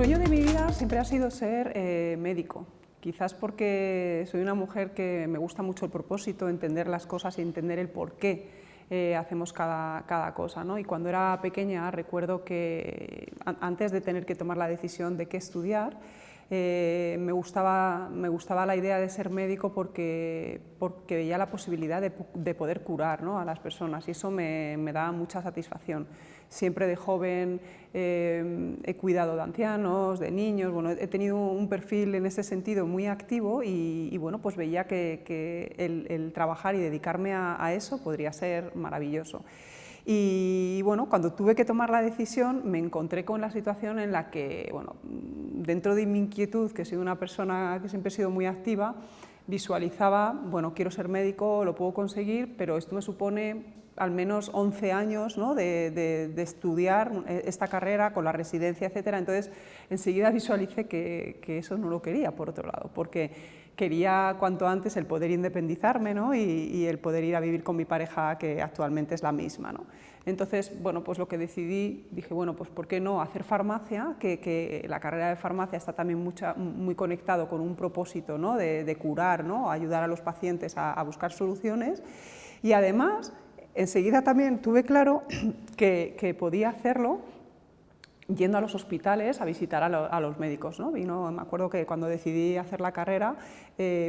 sueño de mi vida siempre ha sido ser médico. Quizás porque soy una mujer que me gusta mucho el propósito, entender las cosas y entender el por qué hacemos cada cosa, ¿no? Y cuando era pequeña recuerdo que antes de tener que tomar la decisión de qué estudiar, me gustaba la idea de ser médico porque veía la posibilidad de poder curar, ¿no?, a las personas, y eso me daba mucha satisfacción. Siempre de joven he cuidado de ancianos, de niños, bueno, he tenido un perfil en ese sentido muy activo y bueno, pues veía que el trabajar y dedicarme a eso podría ser maravilloso. Y bueno, cuando tuve que tomar la decisión me encontré con la situación en la que, bueno, dentro de mi inquietud, que he sido una persona que siempre he sido muy activa, visualizaba, bueno, quiero ser médico, lo puedo conseguir, pero esto me supone al menos 11 años, ¿no?, de estudiar esta carrera con la residencia, etcétera. Entonces, enseguida visualicé que eso no lo quería, por otro lado, porque quería cuanto antes el poder independizarme, ¿no?, y el poder ir a vivir con mi pareja, que actualmente es la misma, ¿no? Entonces, bueno, pues lo que decidí, dije, bueno, pues ¿por qué no hacer farmacia? Que la carrera de farmacia está también muy conectado con un propósito, ¿no?, de curar, ¿no?, ayudar a los pacientes a buscar soluciones, y además enseguida también tuve claro que podía hacerlo yendo a los hospitales a visitar a los médicos, ¿no? Me acuerdo que cuando decidí hacer la carrera,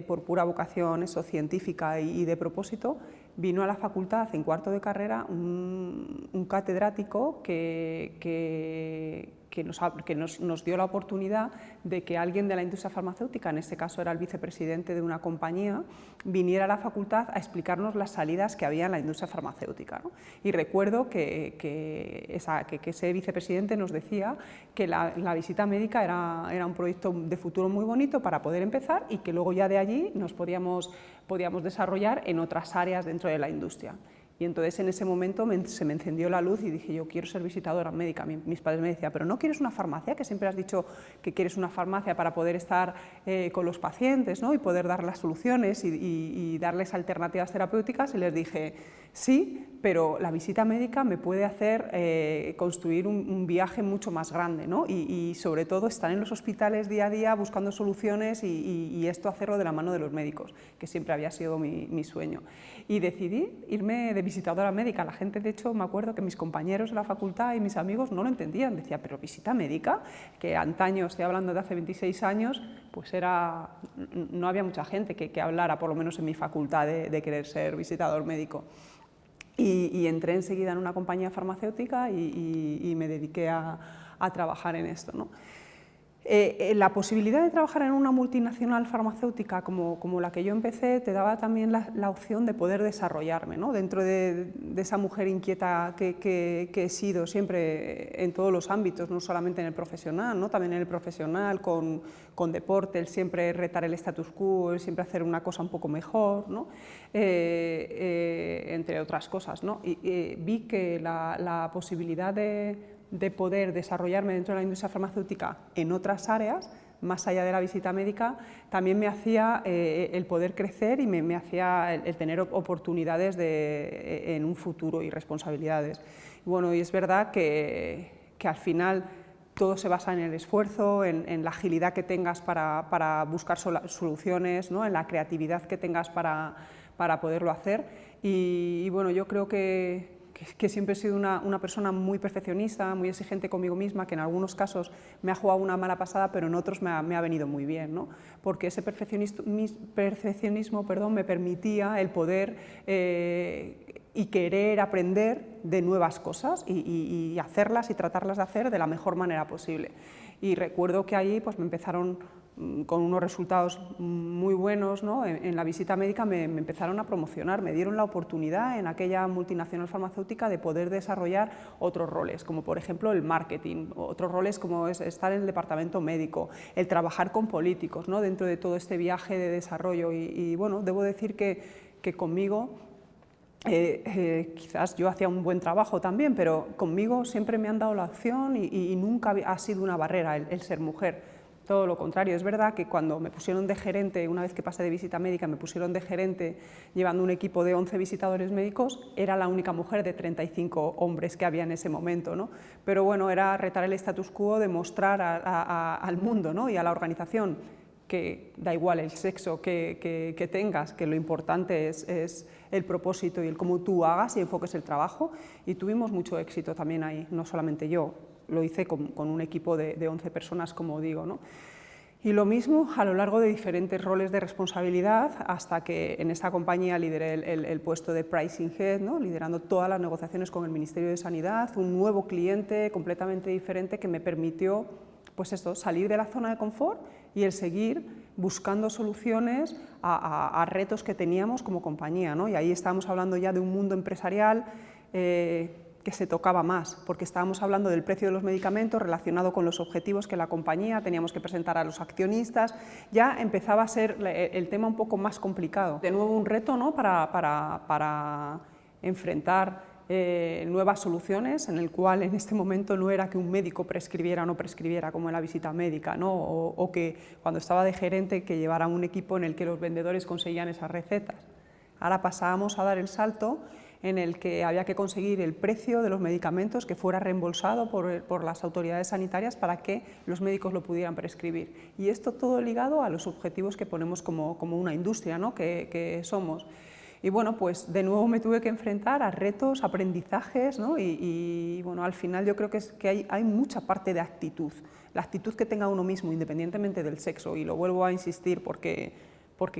por pura vocación científica y de propósito, vino a la facultad en cuarto de carrera un catedrático que nos dio la oportunidad de que alguien de la industria farmacéutica, en este caso era el vicepresidente de una compañía, viniera a la facultad a explicarnos las salidas que había en la industria farmacéutica, ¿no? Y recuerdo que ese vicepresidente nos decía que la visita médica era un proyecto de futuro muy bonito para poder empezar y que luego ya de allí nos podíamos desarrollar en otras áreas dentro de la industria. Y entonces en ese momento se me encendió la luz y dije, yo quiero ser visitadora médica. Mis padres me decían, pero ¿no quieres una farmacia? Que siempre has dicho que quieres una farmacia para poder estar con los pacientes, ¿no?, y poder dar las soluciones y darles alternativas terapéuticas. Y les dije, sí, pero la visita médica me puede hacer construir un viaje mucho más grande, ¿no?, y sobre todo estar en los hospitales día a día buscando soluciones y esto hacerlo de la mano de los médicos, que siempre había sido mi sueño. Y decidí irme de visitadora médica. La gente, de hecho, me acuerdo que mis compañeros de la facultad y mis amigos no lo entendían. Decía, ¿pero visita médica? Que antaño, estoy hablando de hace 26 años, pues no había mucha gente que hablara, por lo menos en mi facultad, de querer ser visitador médico. Y entré enseguida en una compañía farmacéutica y me dediqué a trabajar en esto, ¿no? La posibilidad de trabajar en una multinacional farmacéutica como la que yo empecé te daba también la opción de poder desarrollarme, ¿no?, dentro de esa mujer inquieta que he sido siempre en todos los ámbitos, no solamente en el profesional, ¿no?, también en el profesional, con deporte, el siempre retar el status quo, el siempre hacer una cosa un poco mejor, ¿no?, entre otras cosas, ¿no? Y vi que la posibilidad de poder desarrollarme dentro de la industria farmacéutica en otras áreas, más allá de la visita médica, también me hacía el poder crecer y me hacía el tener oportunidades en un futuro y responsabilidades. Y bueno, y es verdad que al final todo se basa en el esfuerzo, en la agilidad que tengas para buscar soluciones, ¿no?, en la creatividad que tengas para poderlo hacer. Y bueno, yo creo que siempre he sido una persona muy perfeccionista, muy exigente conmigo misma, que en algunos casos me ha jugado una mala pasada, pero en otros me ha venido muy bien, ¿no?, porque ese perfeccionismo, me permitía el poder y querer aprender de nuevas cosas y hacerlas y tratarlas de hacer de la mejor manera posible. Y recuerdo que ahí pues me empezaron con unos resultados muy buenos, ¿no?, en la visita médica me empezaron a promocionar, me dieron la oportunidad en aquella multinacional farmacéutica de poder desarrollar otros roles, como por ejemplo el marketing, otros roles como es estar en el departamento médico, el trabajar con políticos, ¿no?, dentro de todo este viaje de desarrollo. Y bueno, debo decir que conmigo, quizás yo hacía un buen trabajo también, pero conmigo siempre me han dado la opción y nunca ha sido una barrera el ser mujer. todo lo contrario. Es verdad que cuando me pusieron de gerente, una vez que pasé de visita médica, me pusieron de gerente llevando un equipo de 11 visitadores médicos, era la única mujer de 35 hombres que había en ese momento, ¿no? Pero bueno, era retar el status quo, demostrar al mundo, ¿no? Y a la organización que da igual el sexo que tengas, que lo importante es el propósito y el cómo tú hagas y enfoques el trabajo, y tuvimos mucho éxito también ahí, no solamente yo, lo hice con un equipo de 11 personas, como digo, ¿no? Y lo mismo a lo largo de diferentes roles de responsabilidad, hasta que en esta compañía lideré el puesto de Pricing Head, ¿no? Liderando todas las negociaciones con el Ministerio de Sanidad, un nuevo cliente completamente diferente que me permitió, pues esto, salir de la zona de confort y el seguir buscando soluciones a retos que teníamos como compañía, ¿no? Y ahí estábamos hablando ya de un mundo empresarial que se tocaba más, porque estábamos hablando del precio de los medicamentos relacionado con los objetivos que la compañía teníamos que presentar a los accionistas. Ya empezaba a ser el tema un poco más complicado. De nuevo un reto, ¿no? para enfrentar nuevas soluciones, en el cual en este momento no era que un médico prescribiera o no prescribiera como en la visita médica, ¿no? o que cuando estaba de gerente que llevara un equipo en el que los vendedores conseguían esas recetas. Ahora pasábamos a dar el salto en el que había que conseguir el precio de los medicamentos que fuera reembolsado por las autoridades sanitarias para que los médicos lo pudieran prescribir. Y esto todo ligado a los objetivos que ponemos como una industria, ¿no? que somos. Y bueno, pues de nuevo me tuve que enfrentar a retos, aprendizajes, ¿no? y bueno, al final yo creo que hay mucha parte de actitud, la actitud que tenga uno mismo independientemente del sexo, y lo vuelvo a insistir porque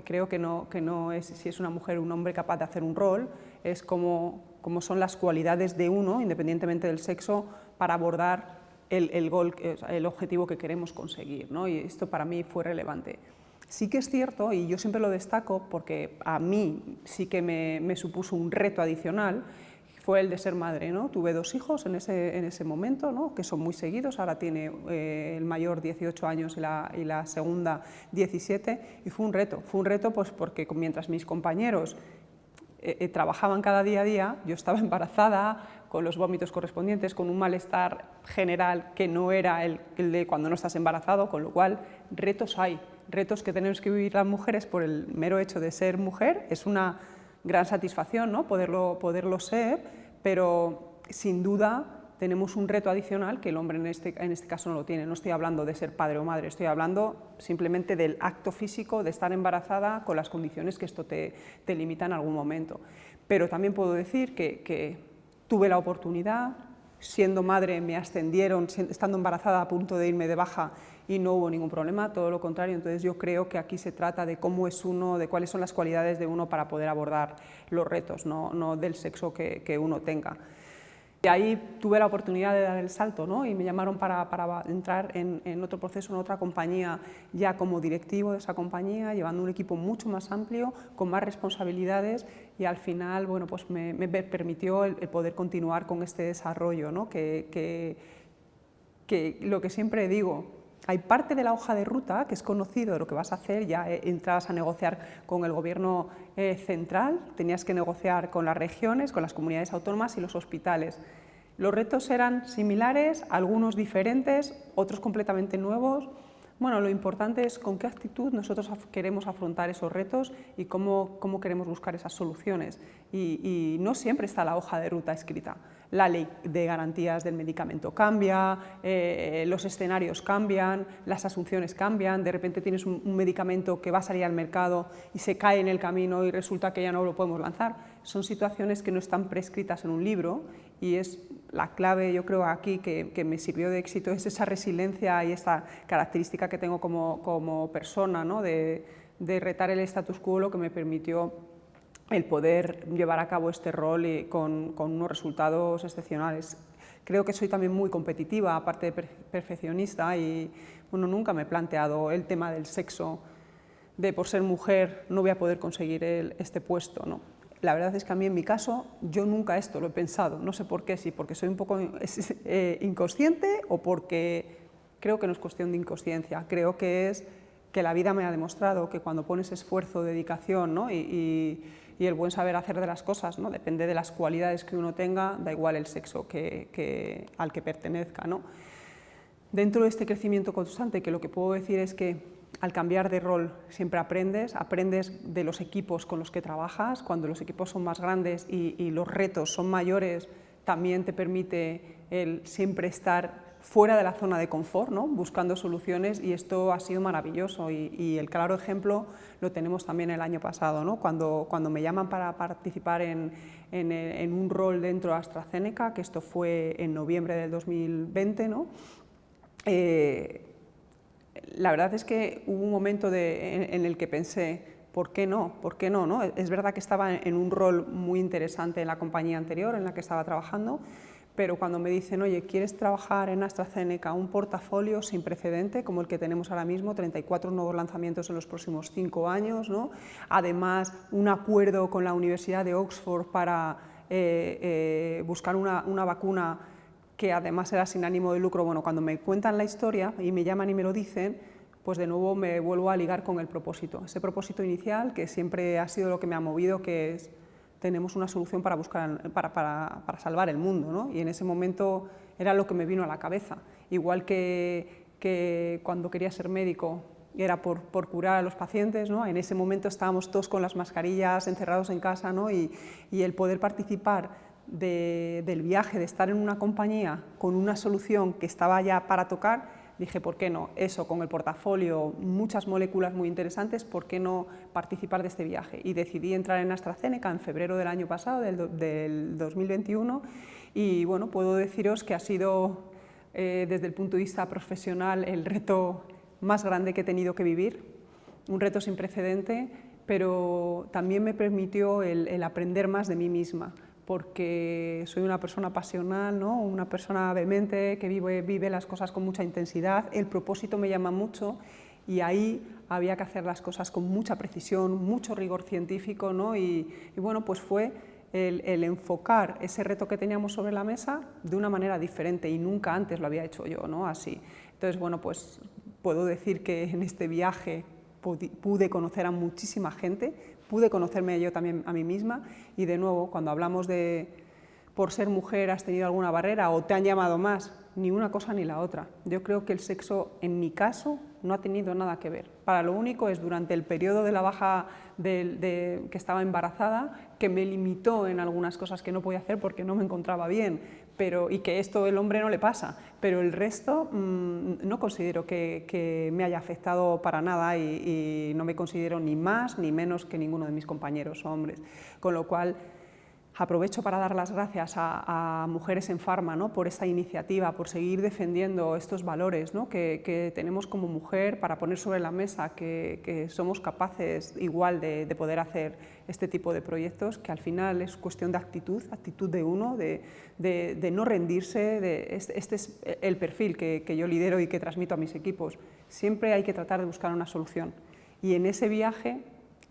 creo que no es si es una mujer o un hombre capaz de hacer un rol, es como son las cualidades de uno, independientemente del sexo, para abordar el objetivo que queremos conseguir, ¿no? Y esto para mí fue relevante. Sí que es cierto, y yo siempre lo destaco porque a mí sí que me supuso un reto adicional, fue el de ser madre, ¿no? Tuve 2 hijos en ese momento, ¿no? Que son muy seguidos, ahora tiene el mayor 18 años y la segunda 17, y fue un reto pues porque mientras mis compañeros trabajaban cada día a día, yo estaba embarazada, con los vómitos correspondientes, con un malestar general que no era el de cuando no estás embarazado, con lo cual retos hay, retos que tenemos que vivir las mujeres por el mero hecho de ser mujer. Es una gran satisfacción, ¿no? poderlo ser, pero sin duda tenemos un reto adicional que el hombre en este caso no lo tiene. No estoy hablando de ser padre o madre, estoy hablando simplemente del acto físico de estar embarazada con las condiciones que esto te limita en algún momento. Pero también puedo decir que tuve la oportunidad, siendo madre me ascendieron, estando embarazada a punto de irme de baja, y no hubo ningún problema, todo lo contrario. Entonces yo creo que aquí se trata de cómo es uno, de cuáles son las cualidades de uno para poder abordar los retos, no del sexo que uno tenga. Y ahí tuve la oportunidad de dar el salto, ¿no? Y me llamaron para entrar en otro proceso, en otra compañía, ya como directivo de esa compañía, llevando un equipo mucho más amplio, con más responsabilidades, y al final, bueno, pues me permitió el poder continuar con este desarrollo, ¿no? Que lo que siempre digo, hay parte de la hoja de ruta que es conocido de lo que vas a hacer, ya entrabas a negociar con el gobierno central, tenías que negociar con las regiones, con las comunidades autónomas y los hospitales. Los retos eran similares, algunos diferentes, otros completamente nuevos. Bueno, lo importante es con qué actitud nosotros queremos afrontar esos retos y cómo queremos buscar esas soluciones. Y no siempre está la hoja de ruta escrita. La ley de garantías del medicamento cambia, los escenarios cambian, las asunciones cambian, de repente tienes un medicamento que va a salir al mercado y se cae en el camino y resulta que ya no lo podemos lanzar. Son situaciones que no están prescritas en un libro, y es la clave, yo creo, aquí que me sirvió de éxito, es esa resiliencia y esta característica que tengo como persona, ¿no? de retar el status quo, lo que me permitió el poder llevar a cabo este rol y con unos resultados excepcionales. Creo que soy también muy competitiva, aparte de perfeccionista, y bueno, nunca me he planteado el tema del sexo, de por ser mujer no voy a poder conseguir este puesto, ¿no? La verdad es que a mí, en mi caso, yo nunca esto lo he pensado, no sé por qué, si porque soy un poco inconsciente o porque creo que no es cuestión de inconsciencia, creo que es que la vida me ha demostrado que cuando pones esfuerzo, dedicación, ¿no? y el buen saber hacer de las cosas, ¿no? Depende de las cualidades que uno tenga, da igual el sexo al que pertenezca, ¿no? Dentro de este crecimiento constante, que lo que puedo decir es que al cambiar de rol siempre aprendes de los equipos con los que trabajas. Cuando los equipos son más grandes y los retos son mayores, también te permite el siempre estar fuera de la zona de confort, ¿no? Buscando soluciones, y esto ha sido maravilloso, y el claro ejemplo lo tenemos también el año pasado, ¿no? Cuando me llaman para participar en un rol dentro de AstraZeneca, que esto fue en noviembre del 2020, ¿no? La verdad es que hubo un momento en el que pensé, ¿por qué no? ¿Por qué no, no? Es verdad que estaba en un rol muy interesante en la compañía anterior en la que estaba trabajando, pero cuando me dicen, oye, ¿quieres trabajar en AstraZeneca un portafolio sin precedente como el que tenemos ahora mismo, 34 nuevos lanzamientos en los próximos 5 años, ¿no? Además, un acuerdo con la Universidad de Oxford para buscar una vacuna que además era sin ánimo de lucro? Bueno, cuando me cuentan la historia y me llaman y me lo dicen, pues de nuevo me vuelvo a ligar con el propósito, ese propósito inicial que siempre ha sido lo que me ha movido, que es tenemos una solución para salvar el mundo, ¿no? Y en ese momento era lo que me vino a la cabeza. Igual que cuando quería ser médico era por curar a los pacientes, ¿no? En ese momento estábamos todos con las mascarillas, encerrados en casa, ¿no? Y el poder participar del viaje, de estar en una compañía con una solución que estaba ya para tocar, dije, ¿por qué no? Eso, con el portafolio, muchas moléculas muy interesantes, ¿por qué no participar de este viaje? Y decidí entrar en AstraZeneca en febrero del año pasado, del 2021, y bueno, puedo deciros que ha sido, desde el punto de vista profesional, el reto más grande que he tenido que vivir, un reto sin precedente, pero también me permitió el aprender más de mí misma, porque soy una persona pasional, ¿no? Una persona vehemente que vive las cosas con mucha intensidad, el propósito me llama mucho, y ahí había que hacer las cosas con mucha precisión, mucho rigor científico, ¿no? Y bueno, pues fue el enfocar ese reto que teníamos sobre la mesa de una manera diferente, y nunca antes lo había hecho yo, ¿no? Así. Entonces, bueno, pues puedo decir que en este viaje pude conocer a muchísima gente, pude conocerme yo también a mí misma, y de nuevo, cuando hablamos de por ser mujer has tenido alguna barrera o te han llamado más, ni una cosa ni la otra. Yo creo que el sexo, en mi caso, no ha tenido nada que ver. Para lo único es durante el periodo de la baja que estaba embarazada, que me limitó en algunas cosas que no podía hacer porque no me encontraba bien, y que esto el hombre no le pasa, pero el resto no considero que me haya afectado para nada, y no me considero ni más ni menos que ninguno de mis compañeros hombres, con lo cual aprovecho para dar las gracias a Mujeres en Pharma, ¿no? Por esta iniciativa, por seguir defendiendo estos valores, ¿no? que tenemos como mujer, para poner sobre la mesa que somos capaces igual de poder hacer este tipo de proyectos, que al final es cuestión de actitud de uno, de no rendirse. Este es el perfil que yo lidero y que transmito a mis equipos. Siempre hay que tratar de buscar una solución, y en ese viaje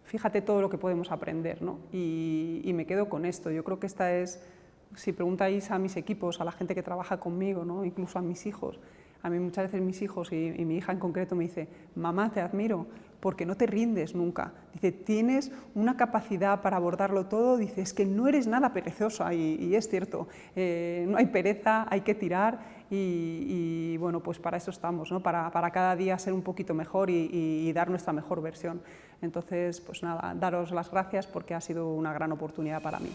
fíjate todo lo que podemos aprender, ¿no? Y me quedo con esto. Yo creo que esta es, si preguntáis a mis equipos, a la gente que trabaja conmigo, ¿no? Incluso a mis hijos, a mí muchas veces mis hijos y mi hija en concreto me dice, mamá, te admiro porque no te rindes nunca. Dice, tienes una capacidad para abordarlo todo, dice, es que no eres nada perezosa, y es cierto, no hay pereza, hay que tirar, y bueno, pues para eso estamos, ¿no? Para cada día ser un poquito mejor y dar nuestra mejor versión. Entonces, pues nada, daros las gracias porque ha sido una gran oportunidad para mí.